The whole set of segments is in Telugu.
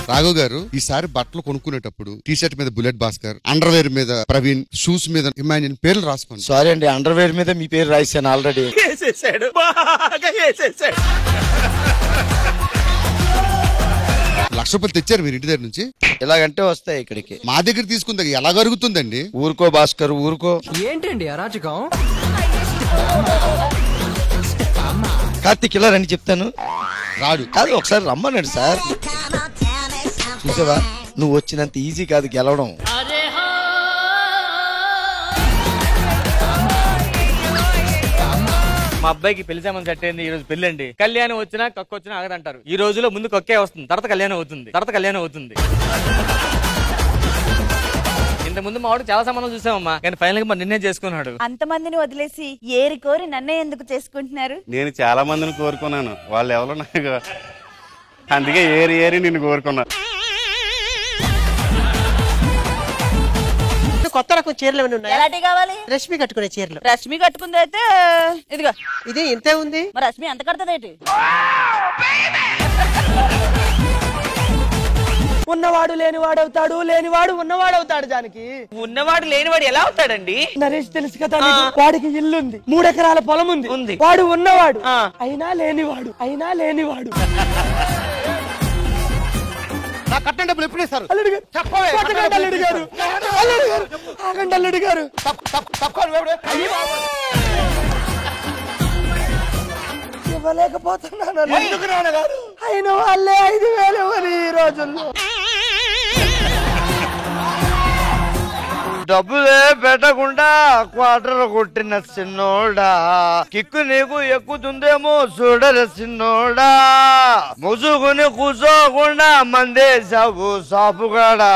రాఘవ్ గారు ఈసారి బట్టలు కొనుక్కునేటప్పుడు టీ షర్ట్ మీద బుల్లెట్ భాస్కర్, అండర్వేర్ మీద ప్రవీణ్, షూస్ మీద ఇమాన్యుల్ పేర్లు రాసుకోండి. సారీ అండి, అండర్వేర్ మీద మీ పేరు రాశాను ఆల్రెడీ. ₹1,00,000 తెచ్చారు మీరు ఇంటి దగ్గర నుంచి. ఇలాగంటే వస్తాయి ఇక్కడికి. మా దగ్గర తీసుకుంది ఎలా జరుగుతుందండి? ఊరుకో భాస్కర్ ఊరుకో. ఏంటండి అరాచకం? కార్తీక్ ఇలా రండి చెప్తాను. రాడు కాదు, ఒకసారి రమ్మన్నాడు సార్. చూసావా, నువ్వు వచ్చినంత ఈజీ కాదు గెలవడం. మా అబ్బాయికి పెళ్లి సంబంధం సెట్ అయింది. ఈ రోజు పెళ్లి అండి. కళ్యాణం వచ్చినా కక్కు వచ్చినా ఆగదంటారు. ఈ రోజులో ముందు కక్కే వస్తుంది, తర్వాత కళ్యాణం అవుతుంది. ఇంత ముందు మా వాడు చాలా సంబంధం చూసామమ్మా, కానీ ఫైనల్ గా నిన్నే చేసుకున్నాడు. అంతమందిని వదిలేసి ఏరి కోరి నన్నే ఎందుకు చేసుకుంటున్నారు? నేను చాలా మందిని కోరుకున్నాను, వాళ్ళు ఎవరో నాకు అందుకే ఏరి నిన్ను కోరుకున్నా. కొత్త రకం చీరలు ఏమైనా ఉన్నాయి? ఎలాంటి కావాలి? రష్మి కట్టుకునే చీరలు. రష్మి కట్టుకుంది అయితే ఇదిగో. ఇది ఇంతే ఉంది. మరి రష్మి ఎంత కడుతుంది? ఉన్నవాడు లేనివాడు అవుతాడు, లేనివాడు ఉన్నవాడు అవుతాడు. దానికి ఉన్నవాడు లేనివాడు ఎలా అవుతాడండి? నరేష్ తెలుసు కదా నీకు. వాడికి ఇల్లు ఉంది, 3 ఎకరాల పొలం ఉంది. వాడు ఉన్నవాడు అయినా లేనివాడు. కట్టండి డబ్బులు ఎప్పుడు ఇస్తారు? అల్లుడు గారు ఇవ్వలేకపోతున్నాను. అయిన వాళ్ళే 5,000 ఇవ్వరు ఈ రోజుల్లో. డబ్బులే పెట్టకుండా క్వార్టర్ కొట్టిన సిన్నోడా, కిక్కు నీకు ఎక్కుతుందేమో చూడర సిన్నోడా. ముసుగుని కూర్చోకుండా మందేశావు సాపుగాడా,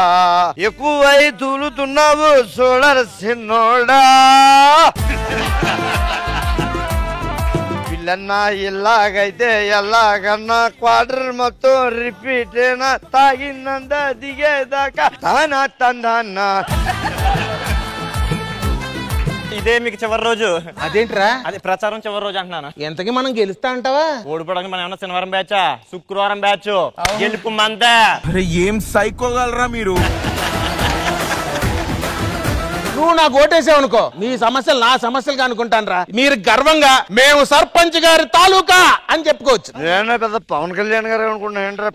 ఎక్కువై తూలుతున్నావు చూడర సిన్నోడా. పిల్లన్నా ఇలాగైతే ఎలాగన్నా క్వార్టర్ మొత్తం రిపీట్ అయినా తాగినంద దిగేదాకా తానా తందాన్నా. ఇదే మీకు చివరి రోజు. అదేంట్రా? అది ప్రచారం చివరి రోజు అంటున్నాను. ఎంతకి మనం గెలుస్తా అంటావా? ఓడిపోవడానికి మనం ఏమన్నా శనివారం బ్యాచా, శుక్రవారం బ్యాచ్, గెలుపు మందే. ఏం సైకోగలరా మీరు? నువ్వు నాకు ఓటేసావు అనుకో, నీ సమస్యలు నా సమస్యలుగా అనుకుంటాను. మీరు గర్వంగా మేము సర్పంచ్ గారి తాలూకా అని చెప్పుకోవచ్చు. నేను పెద్ద పవన్ కళ్యాణ్ గారు అనుకున్నా. ఏంట్రా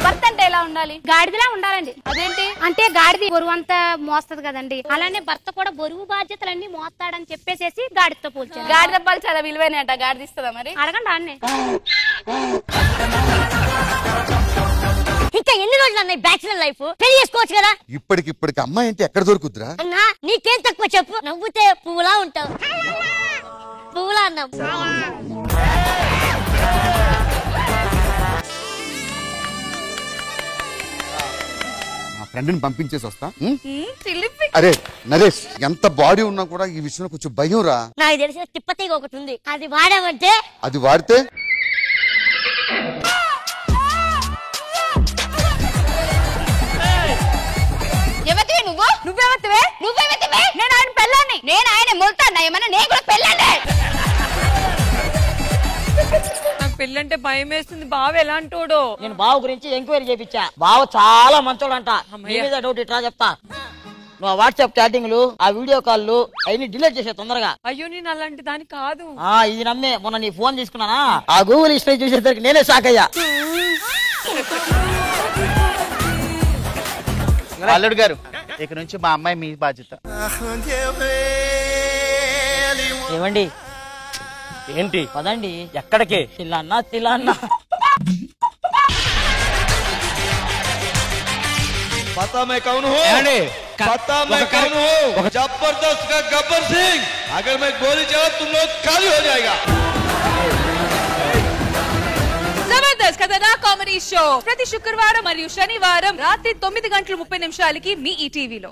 భర్త అంటే ఎలా ఉండాలి? గాడిదలా ఉండాలండి. అదేంటి అంటే గాడిది బరువు అంతా మోస్తది కదండి, అలానే భర్త కూడా బరువు బాధ్యతలన్నీ మోస్తాడని చెప్పేసి గాడితో పోల్చారు. గాడి దెబ్బలు చాలా విలువైనట. గాడి తీస్తుందా మరి? అడగండి అన్నే. ఇంకా ఎన్ని రోజులు అన్నాయి బ్యాచులర్ లైఫ్? పెళ్లి చేసుకోవచ్చు కదా. ఇప్పటికి అమ్మాయి అంటే ఎక్కడ దొరుకుతురా? అన్నా నీకేం తక్కువ చెప్పు. నవ్వుతే పువ్వులా ఉంటావు. పువ్వులా అన్నావు. ఫ్రెండ్ ని పంపించేసి వస్తా. అరే నరేష్, ఎంత బాడీ ఉన్నా కూడా ఈ విషయంలో కొంచెం భయం రా. నాకు తెలిసిన తిప్పతీగ ఒకటి ఉంది, అది వాడామంటే. అది వాడితే నువ్వేమతివే? నేను ఆయన పెళ్ళాన్ని. నేను ఆయన మొలుతాను ఏమన్నా? నేను కూడా పెళ్ళాన్ని. నాకు పెళ్ళంటే భయం వేస్తుంది. బావ ఎలాంటోడో? నేను బావ గురించి ఎంక్వైరీ చేయించా. బావ చాలా మంచోడంట. మీ మీద డౌట్ ఇట్లా చెప్తా. నువ్వు వాట్సాప్ చాటింగ్లు, ఆ వీడియో కాల్లు అవన్నీ డిలీట్ చేసే తొందరగా. అయ్యో నేను అలాంటి దాని కాదు. ఇది నమ్మే మొన్న నీ ఫోన్ తీసుకున్నానా, ఆ గూగుల్ హిస్టరీ చూసేసరికి నేనే షాక్ అయ్యా. అల్లుడు గారు, ఇక నుంచి మా అమ్మాయి మీ బాధ్యత. ఏమండి? ఏంటి? పదండి. ఎక్కడికి? తిల్లన్నా. पता मैं कौन हूँ? पता मैं कौन हूँ? जबरदस्त का गब्बर सिंह. अगर मैं गोली चला तुम लोग खाली हो जाएगा. జబర్దస్త్ కథనా కామెడీ షో ప్రతి శుక్రవారం మరియు శనివారం రాత్రి 9:30 మీ ఈటీవీలో.